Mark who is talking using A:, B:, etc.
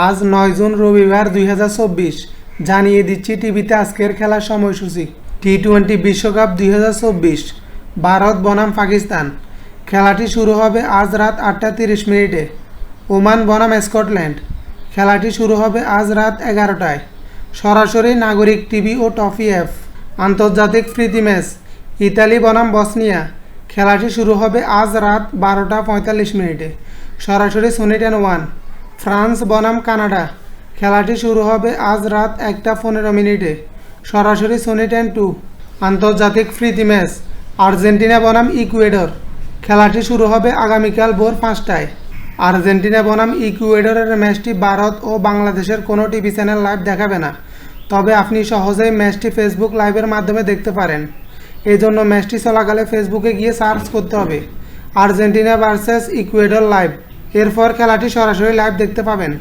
A: আজ ৯ জুন রবিবার ২০২৪। জানিয়ে দিচ্ছি টিভিতে আজকের খেলার সময়সূচি। টি-20 বিশ্বকাপ ২০২৪ ভারত বনাম পাকিস্তান। খেলাটি শুরু হবে আজ রাত ৮টা ৩০ মিনিটে। ওমান বনাম স্কটল্যান্ড। খেলাটি শুরু হবে আজ রাত ১১টায়। সরাসরি নাগরিক টিভি ও টফি অ্যাপ। আন্তর্জাতিক প্রীতি ম্যাচ ইতালি বনাম বসনিয়া। খেলাটি শুরু হবে আজ রাত ১২টা ৪৫ মিনিটে। সরাসরি সোনি 1। ফ্রান্স বনাম কানাডা। খেলাটি শুরু হবে আজ রাত ১টা ১৫ মিনিটে। সরাসরি সোনি 2। আন্তর্জাতিক প্রীতি ম্যাচ আর্জেন্টিনা বনাম ইকুয়েডর। খেলাটি শুরু হবে আগামীকাল ভোর ৫টায়। আর্জেন্টিনা বনাম ইকুয়েডরের ম্যাচটি ভারত ও বাংলাদেশের কোনো টিভি চ্যানেল লাইভ দেখাবে না, তবে আপনি সহজেই ম্যাচটি ফেসবুক লাইভের মাধ্যমে দেখতে পারেন। এই জন্য ম্যাচটি চলাকালে ফেসবুকে গিয়ে সার্চ করতে হবে আর্জেন্টিনা ভার্সেস ইকুয়েডর লাইভ। এরপর খেলাটি সরাসরি লাইভ দেখতে পাবেন।